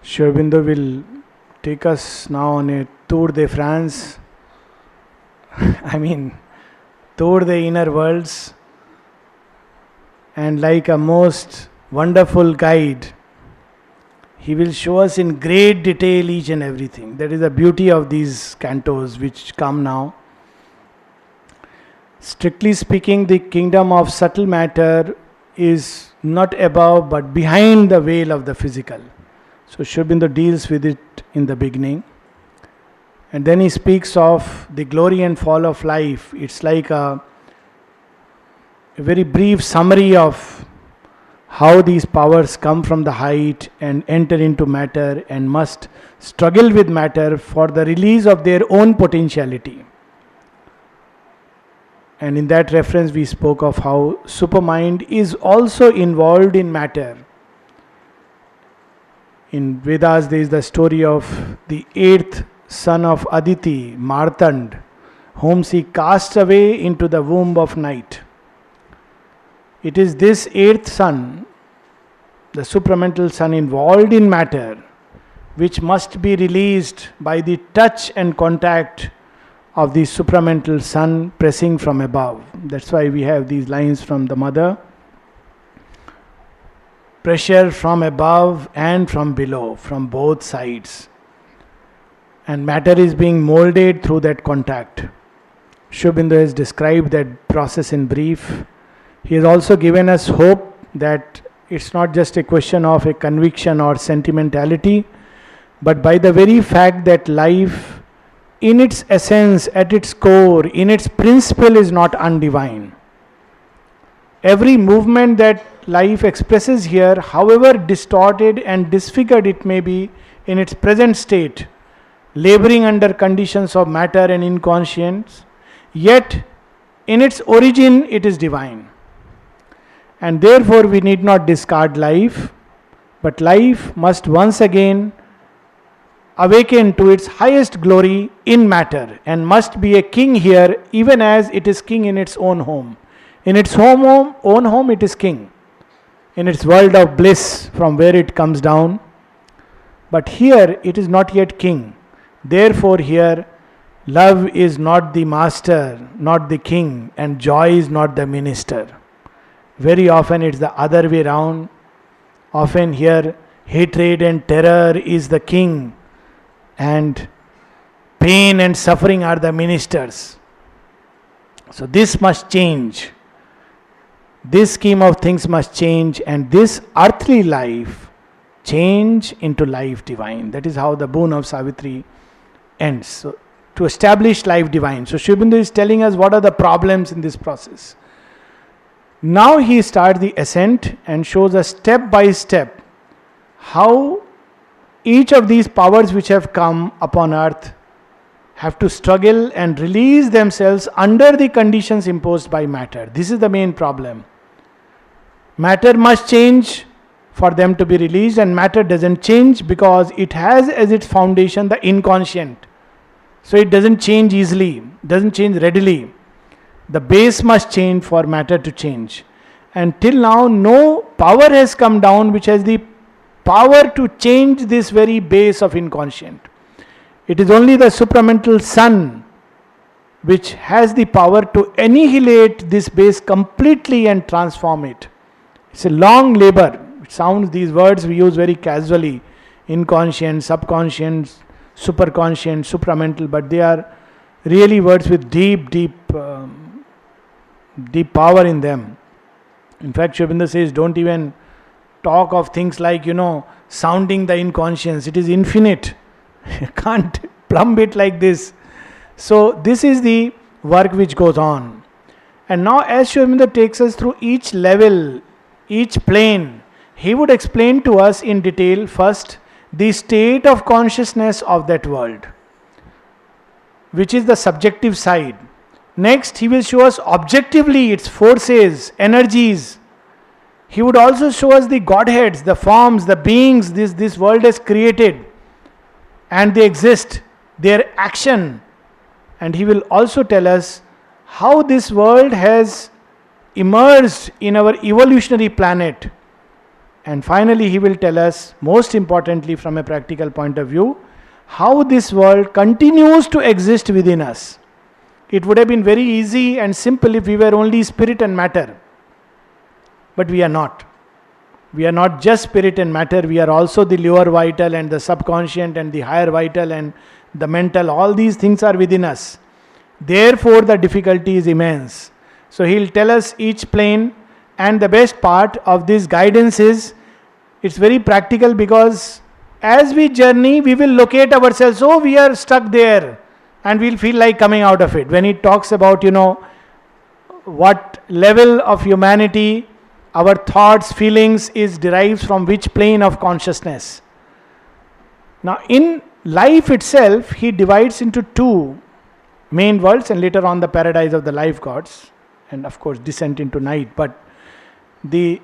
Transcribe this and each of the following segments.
Aurobindo will take us now on a tour de France. I mean, tour the inner worlds, and like a most wonderful guide, he will show us in great detail each and everything. That is the beauty of these cantos which come now. Strictly speaking, the kingdom of subtle matter is not above but behind the veil of the physical. So Aurobindo deals with it in the beginning. And then he speaks of the glory and fall of life. It's like a very brief summary of how these powers come from the height and enter into matter and must struggle with matter for the release of their own potentiality. And in that reference we spoke of how supermind is also involved in matter. In Vedas there is the story of the 8th son of Aditi, Martand, whom she casts away into the womb of night. It is this 8th son, the supramental son involved in matter, which must be released by the touch and contact of the supramental sun pressing from above. That's why we have these lines from the mother. Pressure from above and from below, from both sides. And matter is being molded through that contact. Aurobindo has described that process in brief. He has also given us hope that it's not just a question of a conviction or sentimentality, but by the very fact that life, in its essence, at its core, in its principle, is not undivine. Every movement that life expresses here, however distorted and disfigured it may be in its present state, laboring under conditions of matter and inconscience, yet in its origin it is divine. And therefore we need not discard life, but life must once again awaken to its highest glory in matter and must be a king here, even as it is king in its own home. In its own home it is king. In its world of bliss from where it comes down. But here it is not yet king. Therefore here love is not the master, not the king, and joy is not the minister. Very often it's the other way round. Often here hatred and terror is the king and pain and suffering are the ministers. So this must change. This scheme of things must change, and this earthly life change into life divine. That is how the boon of Savitri ends. So to establish life divine. So Aurobindo is telling us what are the problems in this process. Now he starts the ascent and shows us step by step how each of these powers which have come upon earth have to struggle and release themselves under the conditions imposed by matter. This is the main problem. Matter must change for them to be released, and matter doesn't change because it has as its foundation the inconscient. So it doesn't change easily, doesn't change readily. The base must change for matter to change. And till now, no power has come down which has the power to change this very base of inconscient. It is only the supramental sun which has the power to annihilate this base completely and transform it. It's a long labor. It sounds, these words we use very casually, inconscient, subconscious, superconscient, supramental, but they are really words with deep power in them. In fact, Aurobindo says, don't even talk of things like, sounding the inconscience. It is infinite. You can't plumb it like this. So this is the work which goes on. And now as Aurobindo takes us through each level, each plane, he would explain to us in detail first the state of consciousness of that world, which is the subjective side. Next, he will show us objectively its forces, energies. He would also show us the Godheads, the forms, the beings this world has created, and they exist, their action. And he will also tell us how this world has emerged in our evolutionary planet And finally, he will tell us, most importantly from a practical point of view, how this world continues to exist within us. It would have been very easy and simple if we were only spirit and matter. But we are not. We are not just spirit and matter, we are also the lower vital and the subconscious and the higher vital and the mental. All these things are within us. Therefore, the difficulty is immense. So he'll tell us each plane, and the best part of this guidance is, it's very practical, because as we journey, we will locate ourselves. Oh, we are stuck there, and we'll feel like coming out of it. When he talks about, what level of humanity, our thoughts, feelings is derives from which plane of consciousness. Now, in life itself, he divides into two main worlds, and later on the paradise of the life gods, and of course descent into night. But the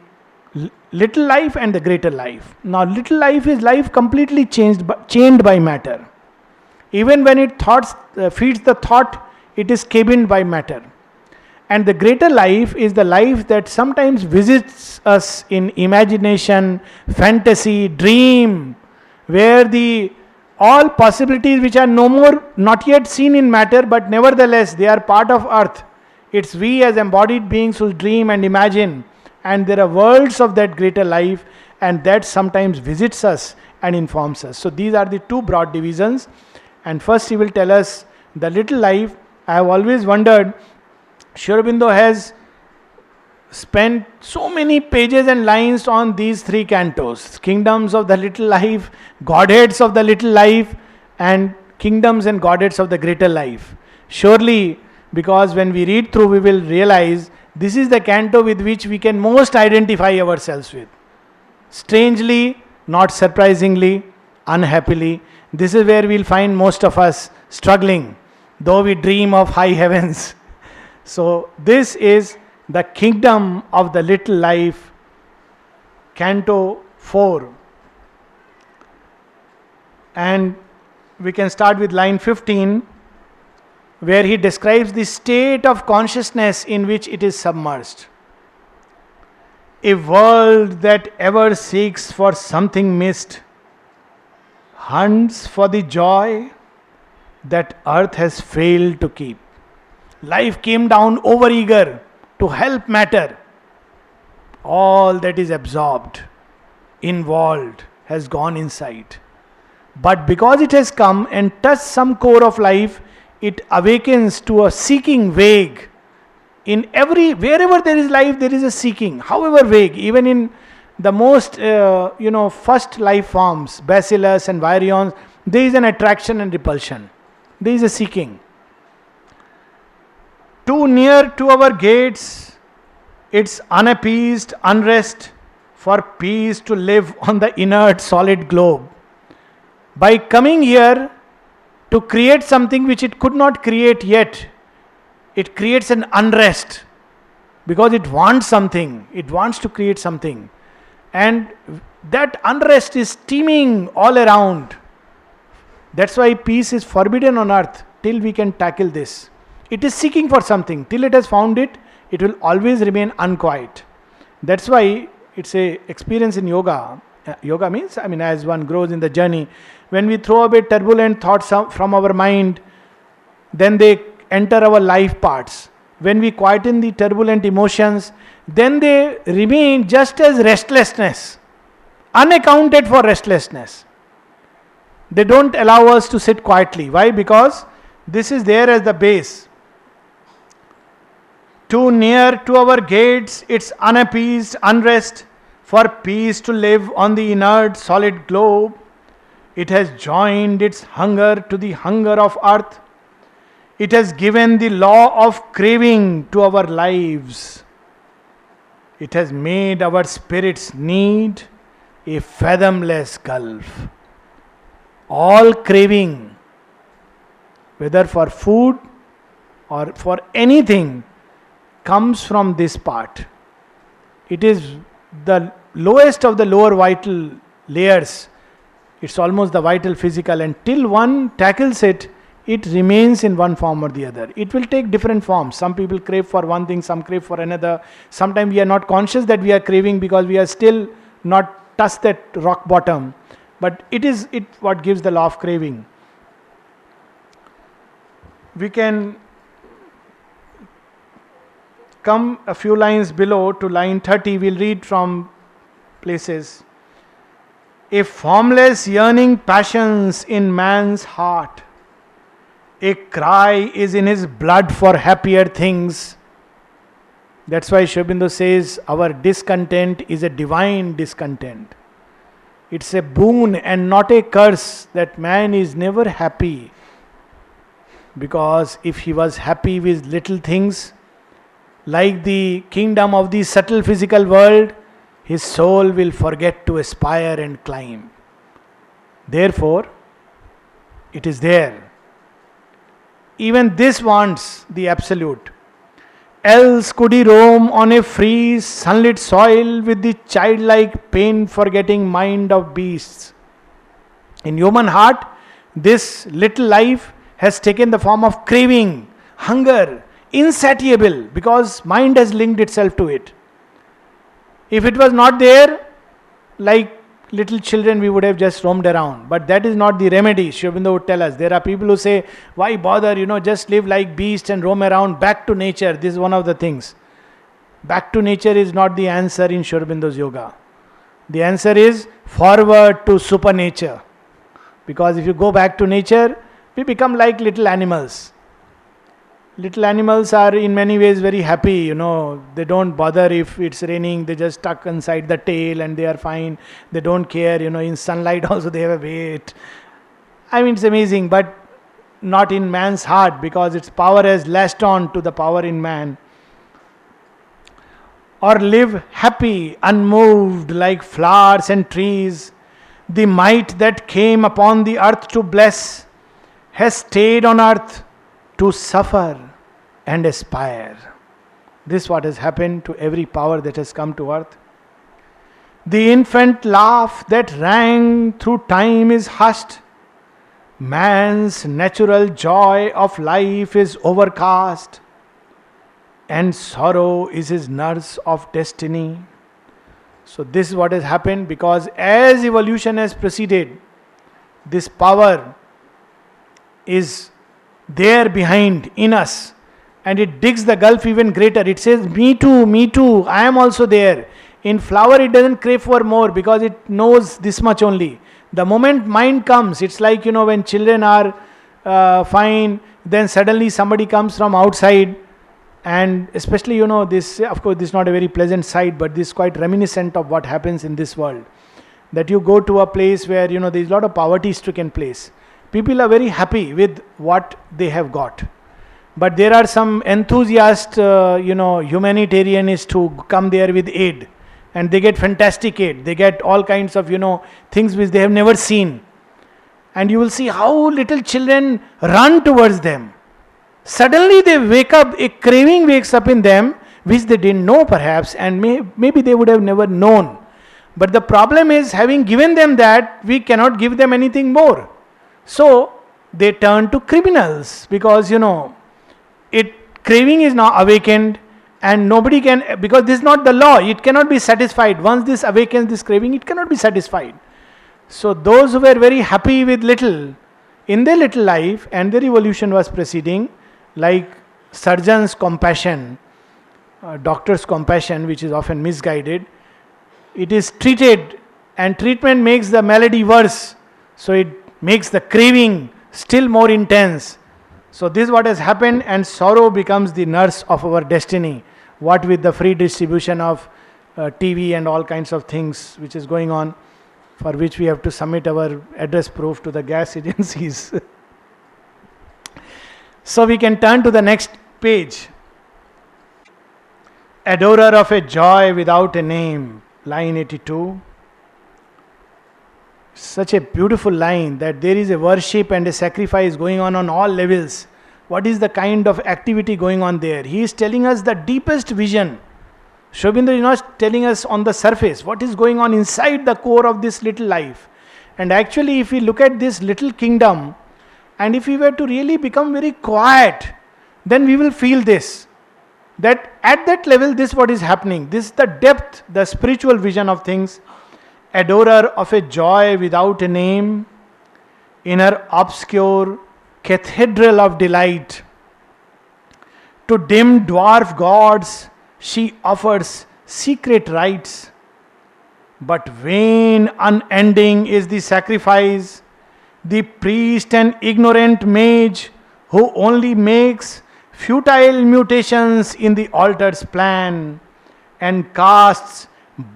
little life and the greater life. Now, little life is life completely chained by matter. Even when it feeds the thought, it is cabined by matter. And the greater life is the life that sometimes visits us in imagination, fantasy, dream, where all possibilities which are not yet seen in matter, but nevertheless they are part of earth. It's we as embodied beings who dream and imagine, and there are worlds of that greater life, and that sometimes visits us and informs us. So these are the two broad divisions. And first he will tell us the little life. I have always wondered, Aurobindo has spent so many pages and lines on these three cantos: kingdoms of the little life, godheads of the little life, and kingdoms and godheads of the greater life. Surely, because when we read through, we will realize this is the canto with which we can most identify ourselves with. Strangely, not surprisingly, unhappily, this is where we'll find most of us struggling, though we dream of high heavens. So this is the kingdom of the little life, canto 4. And we can start with line 15, where he describes the state of consciousness in which it is submerged. A world that ever seeks for something missed, hunts for the joy that earth has failed to keep. Life came down overeager to help matter. All that is absorbed, involved, has gone inside. But because it has come and touched some core of life, it awakens to a seeking vague. Wherever there is life, there is a seeking, however vague. Even in the most, first life forms, bacillus and virions, there is an attraction and repulsion. There is a seeking. Too near to our gates, it's unappeased unrest for peace to live on the inert solid globe. By coming here to create something which it could not create yet, it creates an unrest because it wants something, it wants to create something. And that unrest is steaming all around. That's why peace is forbidden on earth till we can tackle this. It is seeking for something. Till it has found it, it will always remain unquiet. That's why it's a experience in yoga. Yoga means, as one grows in the journey, when we throw away turbulent thoughts from our mind, then they enter our life parts. When we quieten the turbulent emotions, then they remain just as restlessness, unaccounted for restlessness. They don't allow us to sit quietly. Why? Because this is there as the base. Too near to our gates, it's unappeased unrest for peace to live on the inert solid globe. It has joined its hunger to the hunger of earth. It has given the law of craving to our lives. It has made our spirit's need a fathomless gulf. All craving, whether for food or for anything, comes from this part. It is the lowest of the lower vital layers. It's almost the vital physical, and till one tackles it, it remains in one form or the other. It will take different forms. Some people crave for one thing, some crave for another. Sometimes we are not conscious that we are craving because we are still not touch that rock bottom, but it is it what gives the law of craving. We can come a few lines below to line 30. We'll read from places. A formless yearning passions in man's heart. A cry is in his blood for happier things. That's why Aurobindo says our discontent is a divine discontent. It's a boon and not a curse that man is never happy. Because if he was happy with little things, like the kingdom of the subtle physical world, his soul will forget to aspire and climb. Therefore, it is there. Even this wants the absolute. Else could he roam on a free, sunlit soil with the childlike, pain-forgetting mind of beasts. In human heart, this little life has taken the form of craving, hunger, insatiable, because mind has linked itself to it. If it was not there, like little children, we would have just roamed around. But that is not the remedy. Aurobindo would tell us. There are people who say, why bother, just live like beasts and roam around, back to nature. This is one of the things. Back to nature is not the answer in Aurobindo's yoga. The answer is forward to supernature. Because if you go back to nature, we become like little animals. Little animals are in many ways very happy, they don't bother if it's raining, they just tuck inside the tail and they are fine. They don't care, in sunlight also they have a weight. It's amazing, but not in man's heart, because its power has latched on to the power in man. Or live happy, unmoved like flowers and trees. The might that came upon the earth to bless has stayed on earth to suffer and aspire. This is what has happened to every power that has come to earth. The infant laugh that rang through time is hushed. Man's natural joy of life is overcast, and sorrow is his nurse of destiny. So this is what has happened, because as evolution has proceeded, this power is there behind in us, and it digs the gulf even greater. It says, me too, I am also there. In flower it doesn't crave for more, because it knows this much only. The moment mind comes, it's like when children are fine, then suddenly somebody comes from outside, and especially this, of course this is not a very pleasant sight, but this is quite reminiscent of what happens in this world. That you go to a place where there is a lot of poverty stricken place. People are very happy with what they have got. But there are some enthusiast, humanitarianists who come there with aid. And they get fantastic aid. They get all kinds of, things which they have never seen. And you will see how little children run towards them. Suddenly they wake up, a craving wakes up in them, which they didn't know perhaps, and maybe they would have never known. But the problem is, having given them that, we cannot give them anything more. So they turn to criminals, because craving is now awakened, and nobody can, because this is not the law, it cannot be satisfied. Once this awakens, this craving, it cannot be satisfied. So those who were very happy with little in their little life, and their evolution was proceeding, like surgeon's compassion, doctor's compassion, which is often misguided, it is treated, and treatment makes the malady worse. So it makes the craving still more intense. So this is what has happened, and sorrow becomes the nurse of our destiny. What with the free distribution of TV and all kinds of things which is going on, for which we have to submit our address proof to the gas agencies. So we can turn to the next page. Adorer of a joy without a name, line 82. Such a beautiful line, that there is a worship and a sacrifice going on all levels. What is the kind of activity going on there? He is telling us the deepest vision. Aurobindo is not telling us on the surface what is going on inside the core of this little life. And actually, if we look at this little kingdom, and if we were to really become very quiet, then we will feel this. That at that level, this is what is happening. This is the depth, the spiritual vision of things. adorer of a joy without a name, in her obscure cathedral of delight. To dim dwarf gods she offers secret rites, but vain, unending is the sacrifice. The priest and ignorant mage who only makes futile mutations in the altar's plan and casts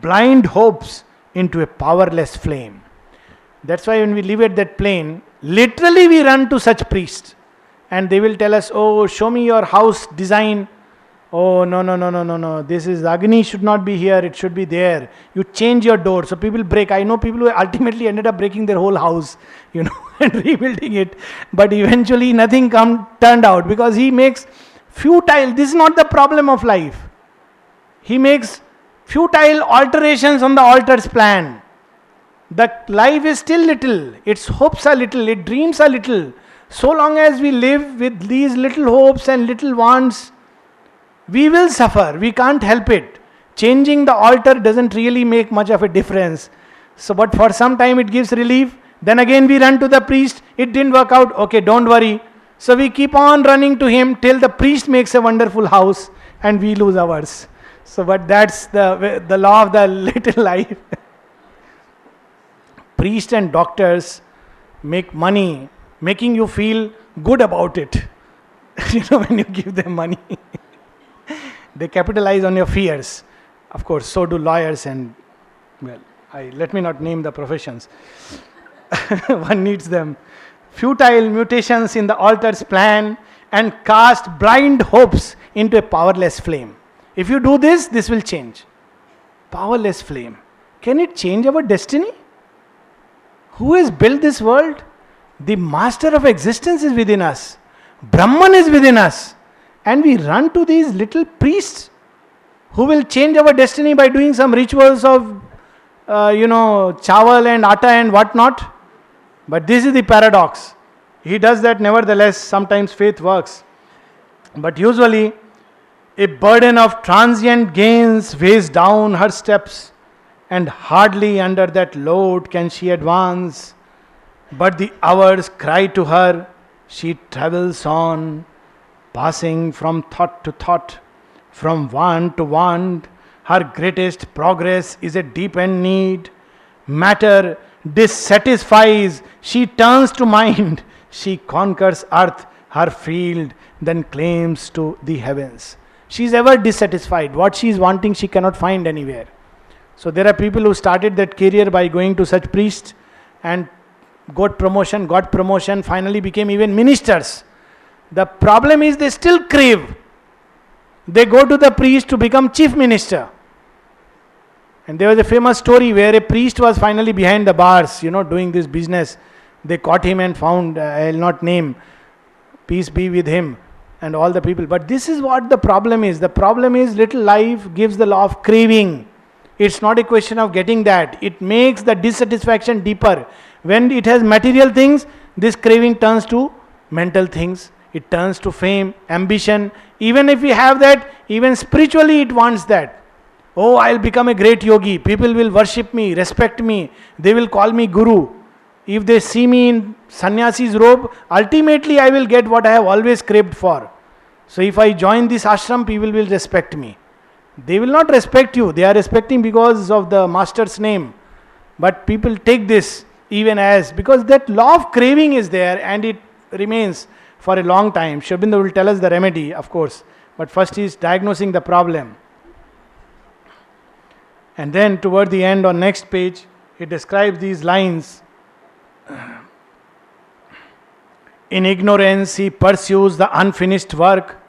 blind hopes into a powerless flame. That's why when we live at that plane, literally we run to such priests and they will tell us, oh, show me your house design. Oh, no. This is Agni should not be here, it should be there. You change your door. So people break. I know people who ultimately ended up breaking their whole house, and rebuilding it. But eventually nothing turned out because he makes futile. This is not the problem of life. He makes futile alterations on the altar's plan. The life is still little, its hopes are little, its dreams are little. So long as we live with these little hopes and little wants, we will suffer. We can't help it. Changing the altar doesn't really make much of a difference. So, but for some time it gives relief. Then again we run to the priest. It didn't work out. Okay, don't worry. So we keep on running to him till the priest makes a wonderful house and we lose ours. So, but that's the law of the little life. Priests and doctors make money, making you feel good about it. When you give them money. They capitalize on your fears. Of course, so do lawyers and, let me not name the professions. One needs them. Futile mutations in the altar's plan and cast blind hopes into a powerless flame. If you do this, this will change. Powerless flame. Can it change our destiny? Who has built this world? The master of existence is within us. Brahman is within us. And we run to these little priests who will change our destiny by doing some rituals of, chawal and atta and whatnot. But this is the paradox. He does that nevertheless. Sometimes faith works. But usually, a burden of transient gains weighs down her steps, and hardly under that load can she advance. But the hours cry to her, she travels on, passing from thought to thought, from want to want. Her greatest progress is a deepened need. Matter dissatisfies, she turns to mind. She conquers earth, her field, then claims to the heavens. She is ever dissatisfied. What she is wanting, she cannot find anywhere. So there are people who started that career by going to such priests and got promotion, finally became even ministers. The problem is they still crave. They go to the priest to become chief minister. And there was a famous story where a priest was finally behind the bars, doing this business. They caught him and found, I will not name, peace be with him and all the people. But this is what the problem is. The problem is little life gives the law of craving. It's not a question of getting that. It makes the dissatisfaction deeper. When it has material things, this craving turns to mental things. It turns to fame, ambition. Even if we have that, even spiritually it wants that. Oh, I'll become a great yogi. People will worship me, respect me. They will call me guru. If they see me in sannyasi's robe, ultimately I will get what I have always craved for. So if I join this ashram, people will respect me. They will not respect you. They are respecting because of the master's name. But people take this even as, because that law of craving is there and it remains for a long time. Aurobindo will tell us the remedy, of course. But first he is diagnosing the problem. And then toward the end on next page, he describes these lines. In ignorance he pursues the unfinished work,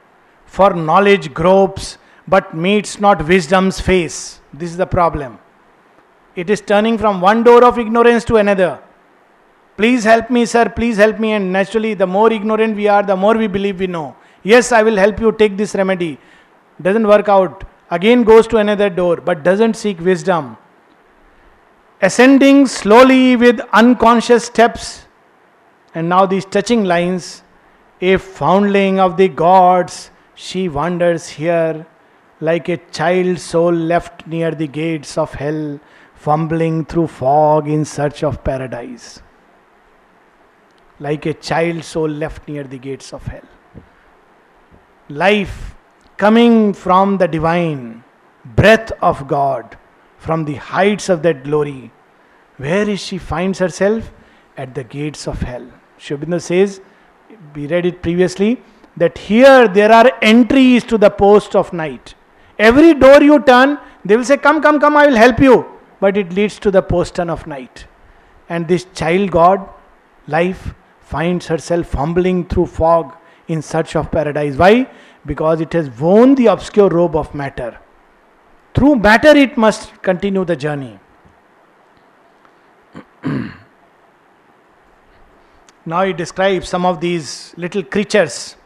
for knowledge gropes, but meets not wisdom's face. This is the problem. It is turning from one door of ignorance to another. Please help me, sir, please help me. And naturally, the more ignorant we are, the more we believe we know. Yes, I will help you, take this remedy. Doesn't work out. Again goes to another door, but doesn't seek wisdom. Ascending slowly with unconscious steps. And now these touching lines. A foundling of the gods, she wanders here, like a child soul left near the gates of hell, fumbling through fog in search of paradise. Like a child soul left near the gates of hell. Life coming from the divine breath of God, from the heights of that glory. Where is she finds herself? At the gates of hell. Aurobindo says, we read it previously, that here there are entries to the post of night. Every door you turn, they will say, come, come, come, I will help you. But it leads to the postern of night. And this child God, life, finds herself fumbling through fog in search of paradise. Why? Because it has worn the obscure robe of matter. Through matter it must continue the journey. Now he describes some of these little creatures,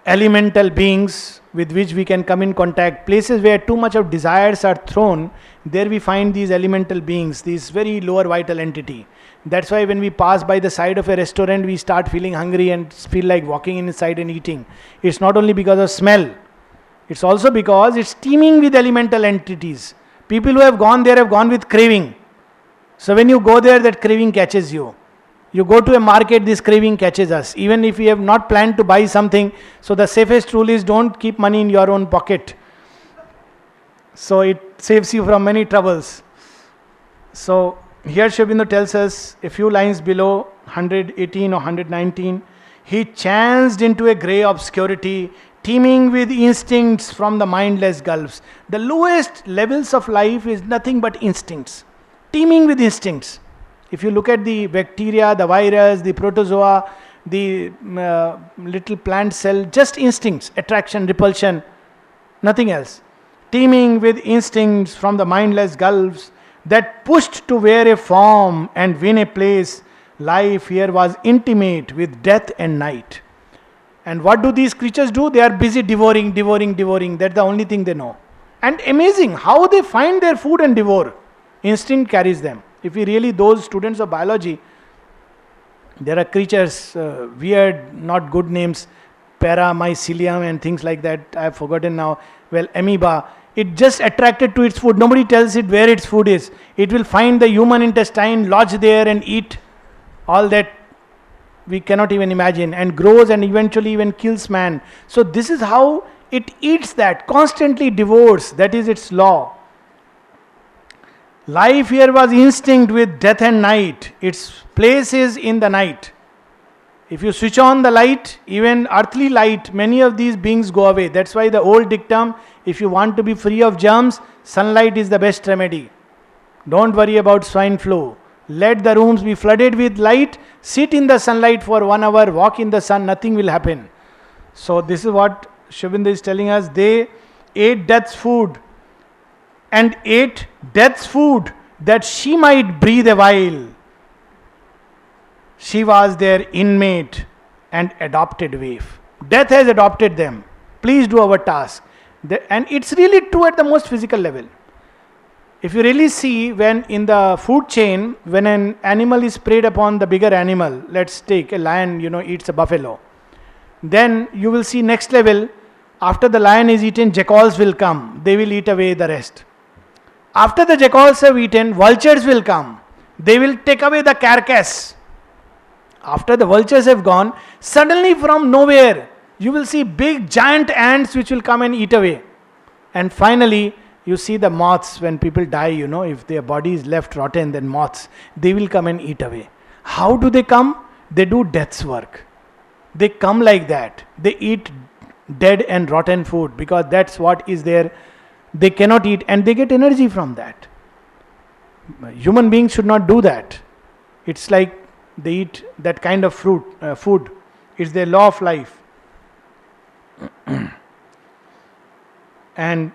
elemental beings with which we can come in contact. Places where too much of desires are thrown, there we find these elemental beings, these very lower vital entity. That's why when we pass by the side of a restaurant, we start feeling hungry and feel like walking inside and eating. It's not only because of smell, it's also because it's teeming with elemental entities. People who have gone there have gone with craving. So when you go there, that craving catches you. You go to a market, this craving catches us. Even if we have not planned to buy something, so the safest rule is don't keep money in your own pocket. So it saves you from many troubles. So here Aurobindo tells us a few lines below, 118 or 119, he chanced into a grey obscurity, teeming with instincts from the mindless gulfs. The lowest levels of life is nothing but instincts. Teeming with instincts. If you look at the bacteria, the virus, the protozoa, the little plant cell, just instincts, attraction, repulsion, nothing else. Teeming with instincts from the mindless gulfs that pushed to wear a form and win a place. Life here was intimate with death and night. And what do these creatures do? They are busy devouring. That's the only thing they know. And amazing how they find their food and devour. Instinct carries them. If we really, those students of biology, there are creatures, weird, not good names, paramycelium and things like that, I have forgotten now. Well, amoeba, it just attracted to its food. Nobody tells it where its food is. It will find the human intestine, lodge there and eat all that we cannot even imagine, and grows and eventually even kills man. So this is how it eats that, constantly devours, that is its law. Life here was instinct with death and night. Its place is in the night. If you switch on the light, even earthly light, many of these beings go away. That's why the old dictum, if you want to be free of germs, sunlight is the best remedy. Don't worry about swine flu. Let the rooms be flooded with light. Sit in the sunlight for 1 hour, walk in the sun, nothing will happen. So this is what Aurobindo is telling us. They ate death's food and ate death's food that she might breathe a while. She was their inmate and adopted waif. Death has adopted them. Please do our task. And it's really true at the most physical level. If you really see, when in the food chain, when an animal is preyed upon the bigger animal, let's take a lion, eats a buffalo. Then you will see next level, after the lion is eaten, jackals will come. They will eat away the rest. After the jackals have eaten, vultures will come. They will take away the carcass. After the vultures have gone, suddenly from nowhere, you will see big giant ants which will come and eat away. And finally, you see the moths. When people die, if their body is left rotten, then moths, they will come and eat away. How do they come? They do death's work. They come like that. They eat dead and rotten food because that's what is there. They cannot eat and they get energy from that. Human beings should not do that. It's like they eat that kind of food. It's their law of life. And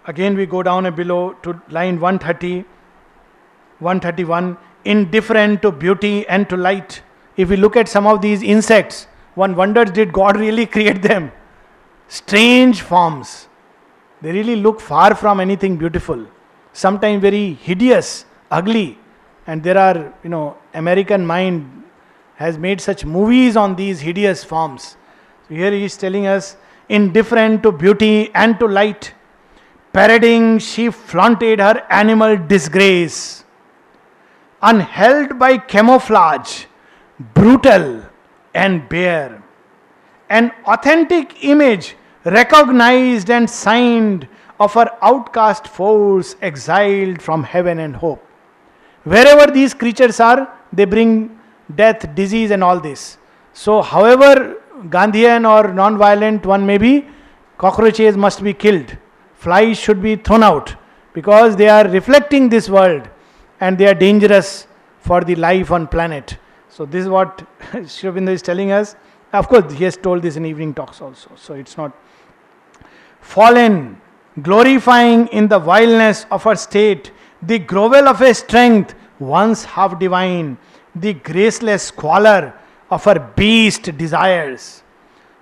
again we go down below to line 130, 131, indifferent to beauty and to light. If we look at some of these insects, one wonders, did God really create them? Strange forms. They really look far from anything beautiful. Sometimes very hideous, ugly. And there are, American mind has made such movies on these hideous forms. So here he is telling us, indifferent to beauty and to light, Parading, she flaunted her animal disgrace. Unheld by camouflage, brutal and bare. An authentic image, recognized and signed, of her outcast force exiled from heaven and hope. Wherever these creatures are, they bring death, disease, and all this. So, however Gandhian or non-violent one may be, cockroaches must be killed. Flies should be thrown out because they are reflecting this world and they are dangerous for the life on planet. So, this is what Sri Aurobindo is telling us. Of course, he has told this in evening talks also. So, it's not fallen, glorifying in the vileness of her state the grovel of a strength once half divine, the graceless squalor of her beast desires.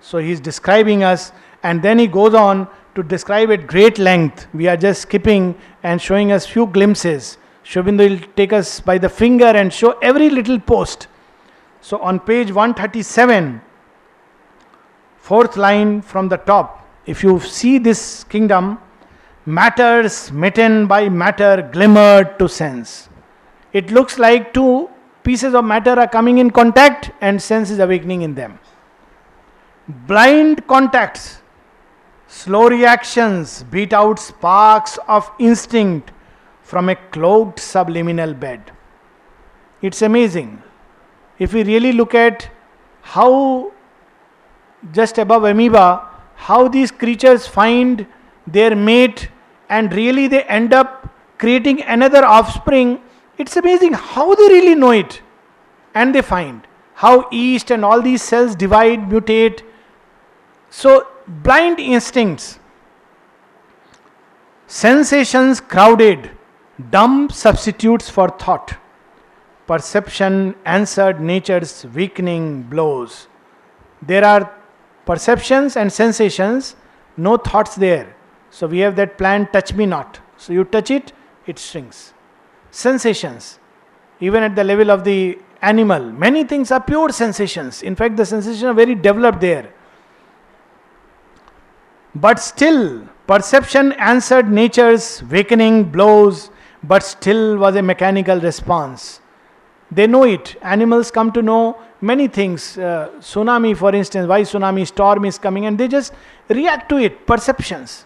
So he is describing us, and then he goes on to describe at great length. We are just skipping and showing us few glimpses. Sri Aurobindo will take us by the finger and show every little post. So on page 137, fourth line from the top, if you see this kingdom, matter smitten by matter glimmered to sense. It looks like two pieces of matter are coming in contact and sense is awakening in them. Blind contacts, slow reactions beat out sparks of instinct from a cloaked subliminal bed. It's amazing. If we really look at how, just above amoeba, how these creatures find their mate and really they end up creating another offspring, it's amazing how they really know it. And they find how yeast and all these cells divide, mutate. So, blind instincts, sensations crowded, dumb substitutes for thought. Perception answered nature's weakening blows. There are perceptions and sensations, no thoughts there. So we have that plant, touch me not. So you touch it, it shrinks. Sensations, even at the level of the animal, many things are pure sensations. In fact, the sensations are very developed there. But still, perception answered nature's wakening blows, but still was a mechanical response. They know it. Animals come to know many things. Tsunami, for instance, why tsunami, storm is coming, and they just react to it, perceptions.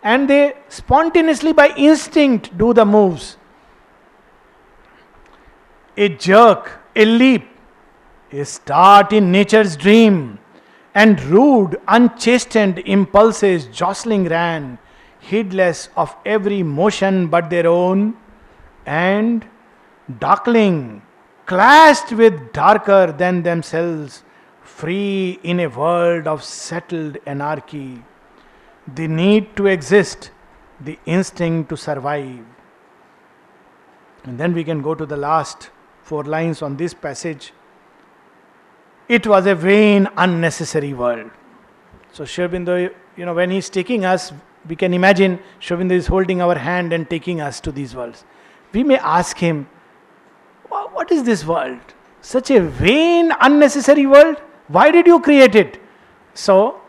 And they spontaneously, by instinct, do the moves. A jerk, a leap, a start in nature's dream, and rude, unchastened impulses jostling ran, heedless of every motion but their own, and darkling, clashed with darker than themselves, free in a world of settled anarchy. The need to exist, the instinct to survive. And then we can go to the last 4 lines on this passage. It was a vain, unnecessary world. So Sri Aurobindo, when he's taking us, we can imagine Sri Aurobindo is holding our hand and taking us to these worlds. We may ask him, what is this world? Such a vain, unnecessary world? Why did you create it? So,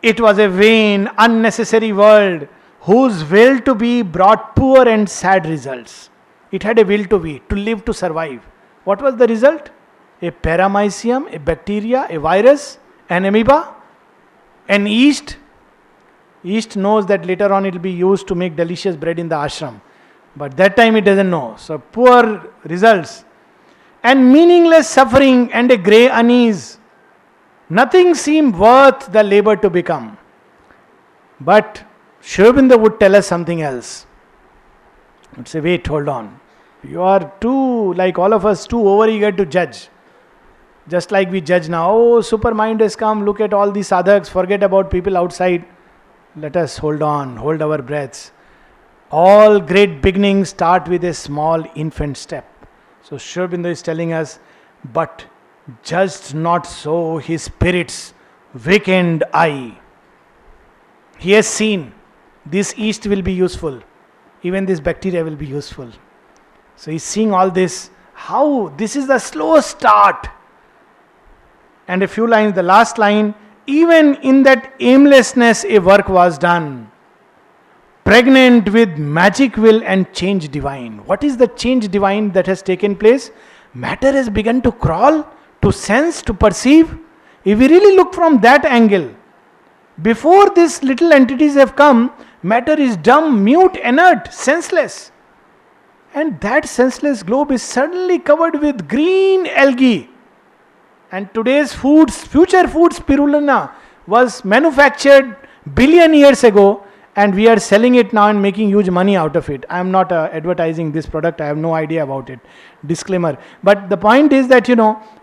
it was a vain, unnecessary world whose will to be brought poor and sad results. It had a will to be, to live, to survive. What was the result? A paramycium, a bacteria, a virus, an amoeba, an yeast. Yeast knows that later on it will be used to make delicious bread in the ashram. But that time it doesn't know. So poor results. And meaningless suffering and a grey unease. Nothing seemed worth the labor to become. But Sri Aurobindo would tell us something else. He would say, wait, hold on. You are too, like all of us, too overeager to judge. Just like we judge now. Oh, supermind has come. Look at all these sadhaks. Forget about people outside. Let us hold on. Hold our breaths. All great beginnings start with a small infant step. So Sri Aurobindo is telling us, but judged not so his spirit's vacant eye. He has seen this yeast will be useful. Even this bacteria will be useful. So he's seeing all this. How? This is the slow start. And a few lines, the last line, even in that aimlessness a work was done. pregnant with magic will and change divine. What is the change divine that has taken place? Matter has begun to crawl, to sense, to perceive. If we really look from that angle, before these little entities have come, matter is dumb, mute, inert, senseless. And that senseless globe is suddenly covered with green algae. And today's foods, future food spirulina, was manufactured billion years ago, and we are selling it now and making huge money out of it. I am not advertising this product, I have no idea about it. Disclaimer. But the point is that,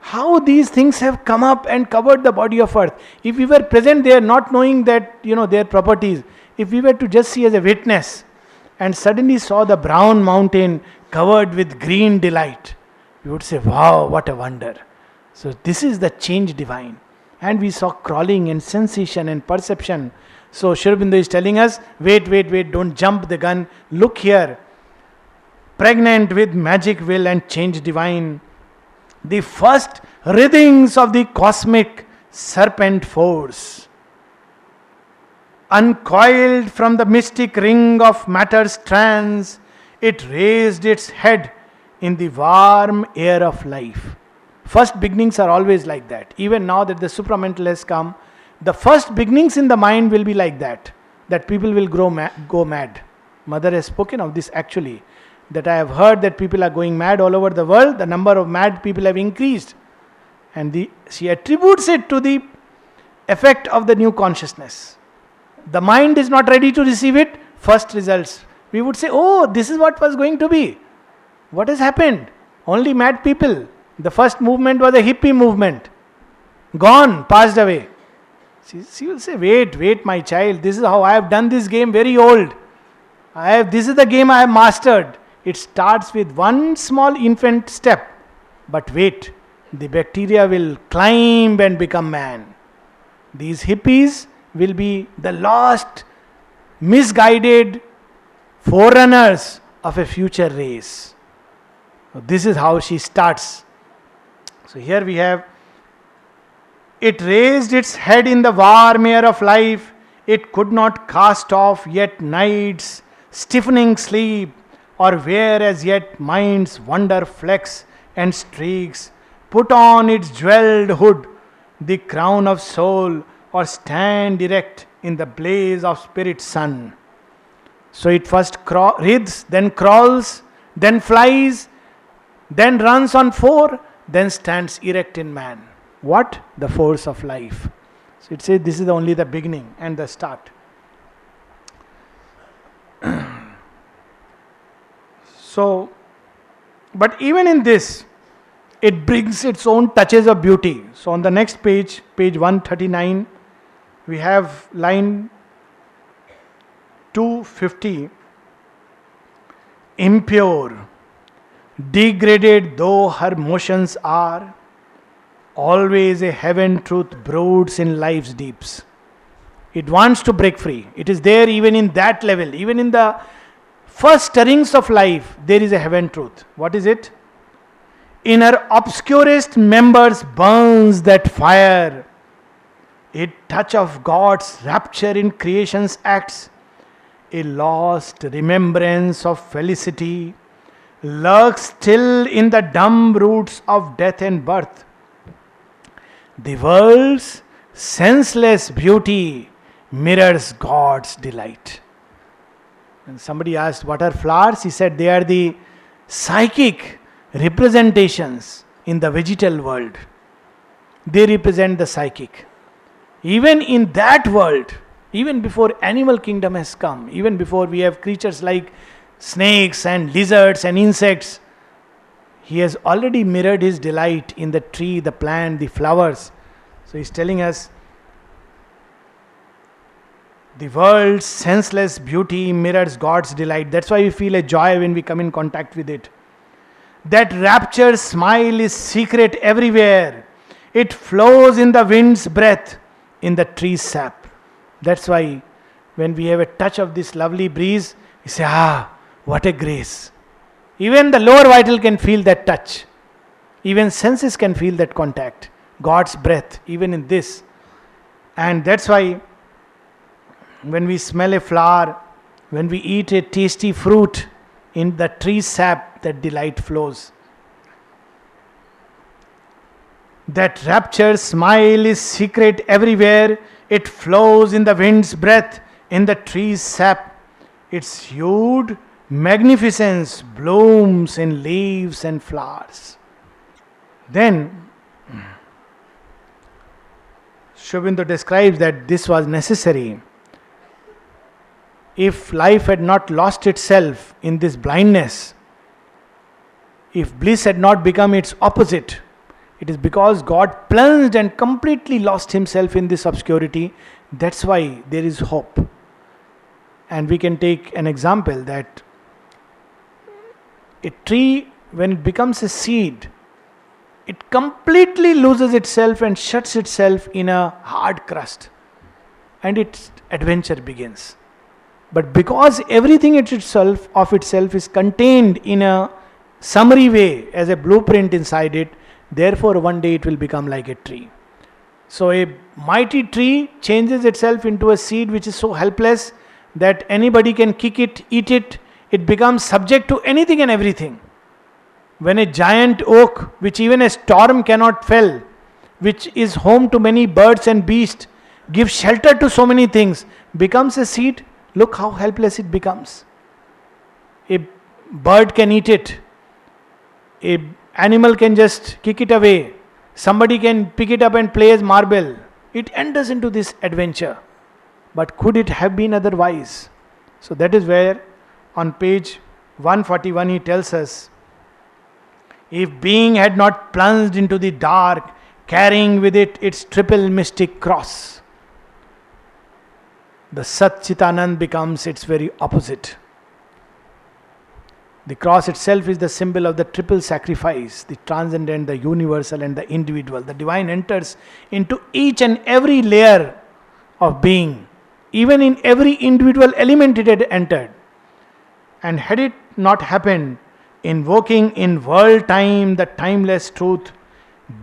how these things have come up and covered the body of earth. If we were present there not knowing that, their properties, if we were to just see as a witness and suddenly saw the brown mountain covered with green delight, we would say, wow, what a wonder. So this is the change divine. And we saw crawling and sensation and perception. So Aurobindo is telling us, wait, don't jump the gun. Look here. Pregnant with magic will and change divine. The first writhings of the cosmic serpent force. Uncoiled from the mystic ring of matter's strands, it raised its head in the warm air of life. First beginnings are always like that. Even now that the supramental has come, the first beginnings in the mind will be like that people will go mad. Mother has spoken of this actually, that I have heard that people are going mad all over the world. The number of mad people have increased. And she attributes it to the effect of the new consciousness. The mind is not ready to receive it. First results. We would say, oh, this is what was going to be. What has happened? Only mad people. The first movement was a hippie movement. Gone, passed away. She will say, wait, my child. This is how I have done this game very old. This is the game I have mastered. It starts with one small infant step. But wait, the bacteria will climb and become man. These hippies will be the lost, misguided forerunners of a future race. So this is how she starts. So here we have, it raised its head in the warm air of life. It could not cast off yet night's stiffening sleep, or wear as yet mind's wonder flecks and streaks, put on its jeweled hood, the crown of soul, or stand erect in the blaze of spirit sun. So it first writhes, then crawls, then flies, then runs on four, then stands erect in man. What? The force of life. So it says this is only the beginning and the start. So, but even in this, it brings its own touches of beauty. So on the next page, page 139, we have line 250. Impure, degraded though her motions are, always a heaven truth broods in life's deeps. It wants to break free. It is there even in that level. Even in the first stirrings of life, there is a heaven truth. What is it? In her obscurest members burns that fire. A touch of God's rapture in creation's acts. A lost remembrance of felicity lurks still in the dumb roots of death and birth. The world's senseless beauty mirrors God's delight. And somebody asked, what are flowers? He said, they are the psychic representations in the vegetal world. They represent the psychic. Even in that world, even before animal kingdom has come, even before we have creatures like snakes and lizards and insects, he has already mirrored his delight in the tree, the plant, the flowers. So he's telling us, the world's senseless beauty mirrors God's delight. That's why we feel a joy when we come in contact with it. That rapture smile is secret everywhere. It flows in the wind's breath, in the tree's sap. That's why when we have a touch of this lovely breeze, we say, what a grace. Even the lower vital can feel that touch. Even senses can feel that contact. God's breath, even in this. And that's why when we smell a flower, When we eat a tasty fruit, in the tree's sap, that delight flows. That rapture smile is secret everywhere. It flows in the wind's breath, in the tree's sap. Its hued magnificence blooms in leaves and flowers. Then, Aurobindo describes that this was necessary. If life had not lost itself in this blindness, if bliss had not become its opposite, it is because God plunged and completely lost himself in this obscurity. That's why there is hope. And we can take an example that a tree, when it becomes a seed, it completely loses itself and shuts itself in a hard crust. And its adventure begins. But because everything of itself is contained in a summary way as a blueprint inside it, therefore one day it will become like a tree. So a mighty tree changes itself into a seed which is so helpless that anybody can kick it, eat it. It becomes subject to anything and everything. When a giant oak, which even a storm cannot fell, which is home to many birds and beasts, gives shelter to so many things, becomes a seed, look how helpless it becomes. A bird can eat it. A animal can just kick it away. Somebody can pick it up and play as marble. It enters into this adventure. But could it have been otherwise? So that is where on page 141 he tells us, if being had not plunged into the dark, carrying with it its triple mystic cross, the Sat Chitanand becomes its very opposite. The cross itself is the symbol of the triple sacrifice, the transcendent, the universal and the individual. The divine enters into each and every layer of being. Even in every individual element it had entered. And had it not happened, invoking in world time the timeless truth,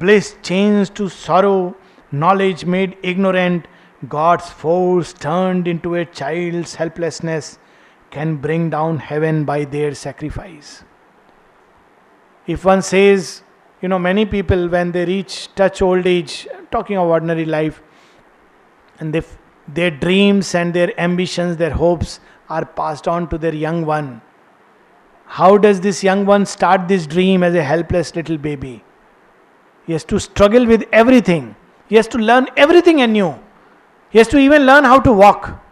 bliss changed to sorrow, knowledge made ignorant, God's force turned into a child's helplessness, can bring down heaven by their sacrifice. If one says, many people when they touch old age, talking of ordinary life, and their dreams and their ambitions, their hopes are passed on to their young one. How does this young one start this dream as a helpless little baby? He has to struggle with everything. He has to learn everything anew. He has to even learn how to walk.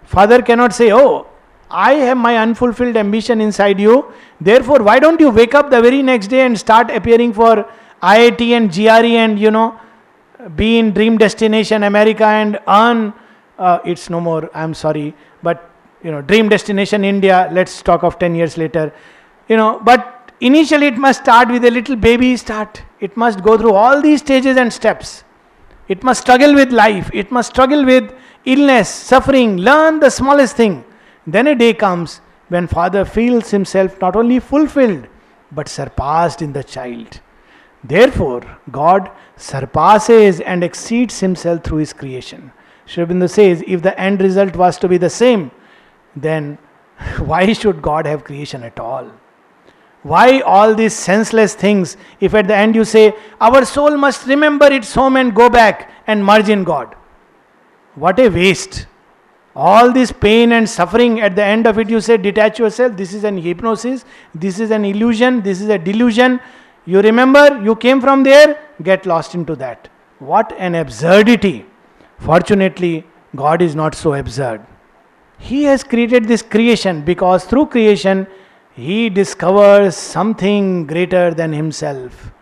Father cannot say, oh, I have my unfulfilled ambition inside you. Therefore, why don't you wake up the very next day and start appearing for IIT and GRE and, be in Dream Destination America and earn, it's no more, I'm sorry, but, Dream Destination India, let's talk of 10 years later. But initially it must start with a little baby start. It must go through all these stages and steps. It must struggle with life. It must struggle with illness, suffering, learn the smallest thing. Then a day comes when Father feels himself not only fulfilled, but surpassed in the child. Therefore, God surpasses and exceeds himself through his creation. Aurobindo says, if the end result was to be the same, then why should God have creation at all? Why all these senseless things if at the end you say, our soul must remember its home and go back and merge in God? What a waste. All this pain and suffering, at the end of it you say, detach yourself, this is an hypnosis, this is an illusion, this is a delusion. You remember, you came from there, get lost into that. What an absurdity. Fortunately, God is not so absurd. He has created this creation because through creation, he discovers something greater than himself.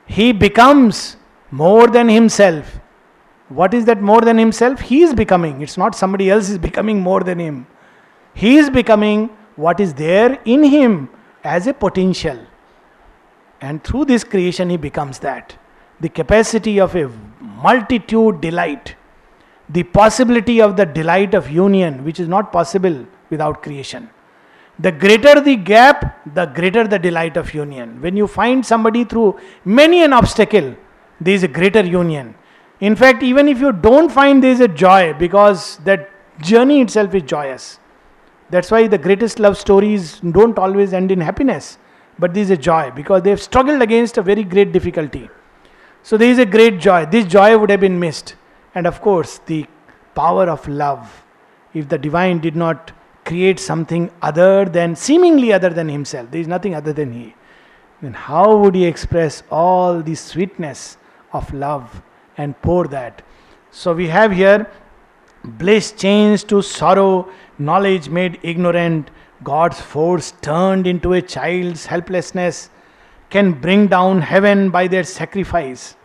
He becomes more than himself. What is that more than himself? He is becoming. It's not somebody else is becoming more than him. He is becoming what is there in him as a potential. And through this creation, he becomes that. The capacity of a multitude delight. The possibility of the delight of union, which is not possible without creation. The greater the gap, the greater the delight of union. When you find somebody through many an obstacle, there is a greater union. In fact, even if you don't find there is a joy, because that journey itself is joyous. That's why the greatest love stories don't always end in happiness, but there is a joy because they have struggled against a very great difficulty. So there is a great joy. This joy would have been missed. And of course, the power of love. If the divine did not create something other than, seemingly other than himself, there is nothing other than he, then how would he express all the sweetness of love and pour that? So we have here bliss changed to sorrow, knowledge made ignorant, God's force turned into a child's helplessness, can bring down heaven by their sacrifice.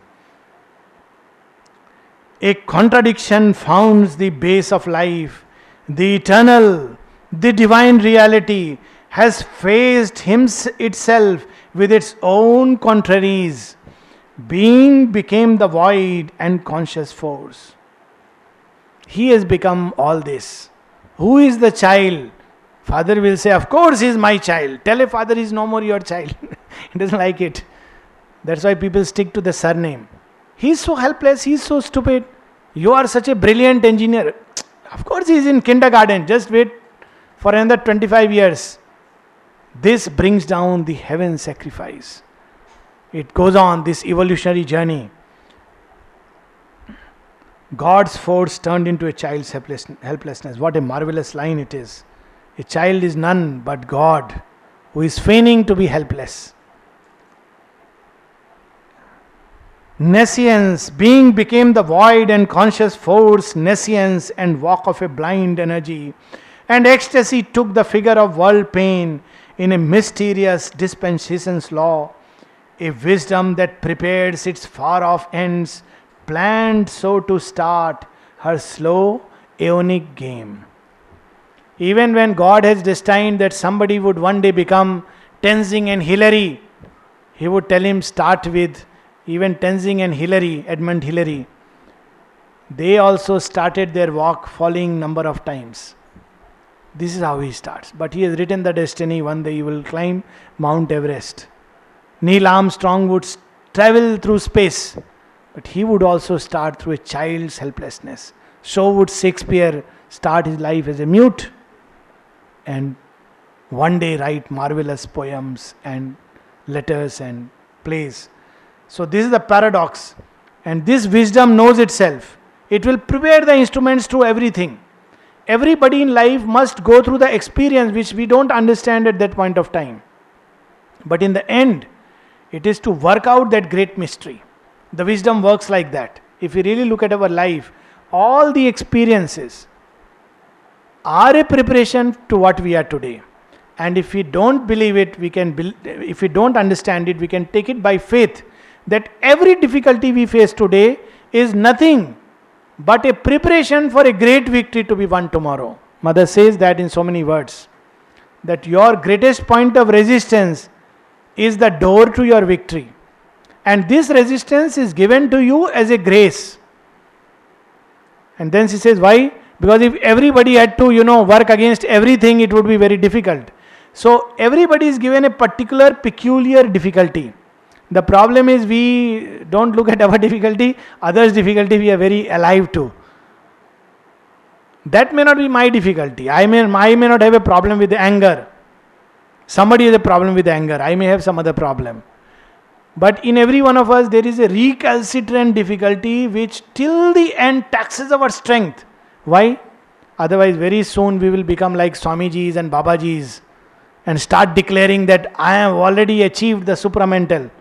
A contradiction founds the base of life. The eternal, the divine reality has faced itself with its own contraries. Being became the void and conscious force. He has become all this. Who is the child? Father will say, of course he is my child. Tell a father he is no more your child. He doesn't like it. That's why people stick to the surname. He is so helpless, he is so stupid. You are such a brilliant engineer. Of course he is in kindergarten. Just wait for another 25 years. This brings down the heaven sacrifice. It goes on this evolutionary journey. God's force turned into a child's helplessness. What a marvelous line it is. A child is none but God, who is feigning to be helpless. Nescience, being became the void and conscious force, nescience and walk of a blind energy. And ecstasy took the figure of world pain in a mysterious dispensation's law. A wisdom that prepares its far off ends, planned so to start her slow aeonic game. Even when God has destined that somebody would one day become Tenzing and Hillary, he would tell him start with even Tenzing and Hillary, Edmund Hillary. They also started their walk falling number of times. This is how he starts. But he has written the destiny, one day he will climb Mount Everest. Neil Armstrong would travel through space, but he would also start through a child's helplessness. So would Shakespeare start his life as a mute and one day write marvelous poems and letters and plays. So this is the paradox. And this wisdom knows itself. It will prepare the instruments to everything. Everybody in life must go through the experience which we don't understand at that point of time. But in the end, it is to work out that great mystery. The wisdom works like that. If we really look at our life, all the experiences are a preparation to what we are today. And if we don't believe it, if we don't understand it, we can take it by faith that every difficulty we face today is nothing but a preparation for a great victory to be won tomorrow. Mother says that in so many words, that your greatest point of resistance is the door to your victory. And this resistance is given to you as a grace. And then she says, why? Because if everybody had to, work against everything, it would be very difficult. So everybody is given a particular, peculiar difficulty. The problem is we don't look at our difficulty, others' difficulty we are very alive to. That may not be my difficulty. I may not have a problem with anger. Somebody has a problem with anger. I may have some other problem. But in every one of us there is a recalcitrant difficulty which till the end taxes our strength. Why? Otherwise very soon we will become like Swamijis and Babajis and start declaring that I have already achieved the supramental.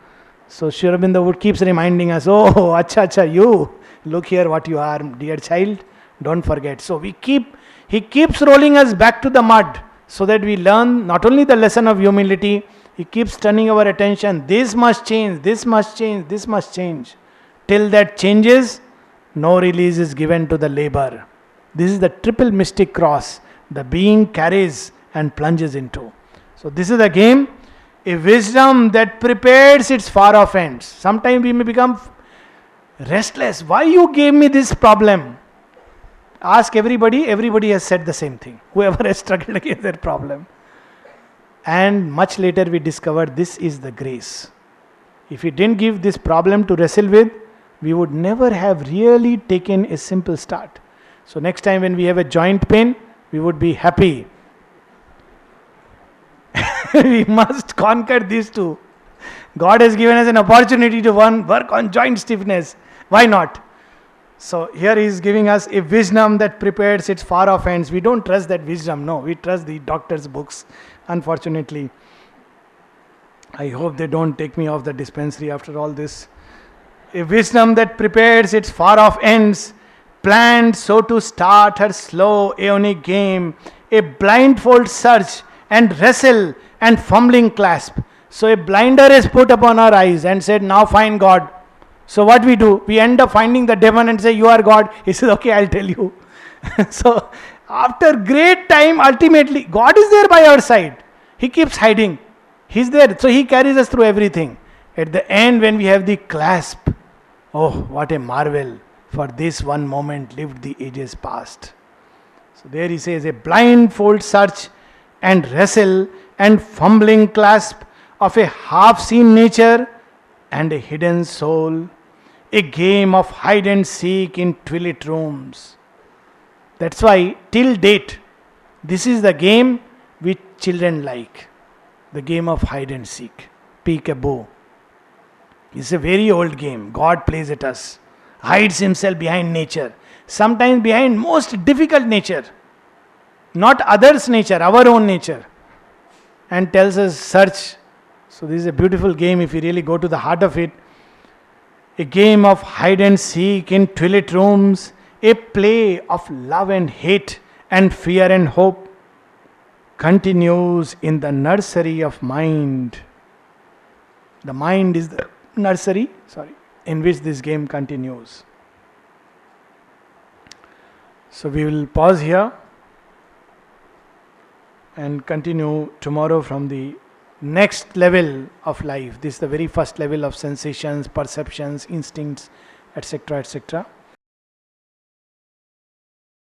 So Aurobindo would keeps reminding us, oh, acha, you, look here what you are, dear child, don't forget. So he keeps rolling us back to the mud so that we learn not only the lesson of humility, he keeps turning our attention, this must change, this must change, this must change. Till that changes, no release is given to the labor. This is the triple mystic cross the being carries and plunges into. So this is the game. A wisdom that prepares its far off ends. Sometimes we may become restless. Why you gave me this problem? Ask everybody has said the same thing. Whoever has struggled against their problem. And much later we discovered this is the grace. If we didn't give this problem to wrestle with, we would never have really taken a simple start. So next time when we have a joint pain, we would be happy We must conquer these two. God has given us an opportunity to work on joint stiffness. Why not? So here he is giving us a wisdom that prepares its far off ends. We don't trust that wisdom. No, we trust the doctor's books. Unfortunately, I hope they don't take me off the dispensary after all this. A wisdom that prepares its far off ends, planned so to start her slow aeonic game, a blindfold search and wrestle and fumbling clasp. So a blinder is put upon our eyes and said, now find God. So what we do? We end up finding the demon and say, you are God. He says, okay, I'll tell you. So after great time, ultimately, God is there by our side. He keeps hiding. He's there. So he carries us through everything. At the end, when we have the clasp, oh, what a marvel. For this one moment lived the ages past. So there he says, a blindfold search and wrestle and fumbling clasp of a half-seen nature and a hidden soul, a game of hide and seek in twilit rooms. That's why, till date, this is the game which children like. The game of hide and seek, peek-a-boo. It's a very old game. God plays at us, hides himself behind nature, sometimes behind most difficult nature, not others' nature, our own nature, and tells us, search. So this is a beautiful game if you really go to the heart of it. A game of hide and seek in twilit rooms, a play of love and hate and fear and hope, continues in the nursery of mind. The mind is the nursery, in which this game continues. So we will pause here and continue tomorrow from the next level of life. This is the very first level of sensations, perceptions, instincts, etc., etc.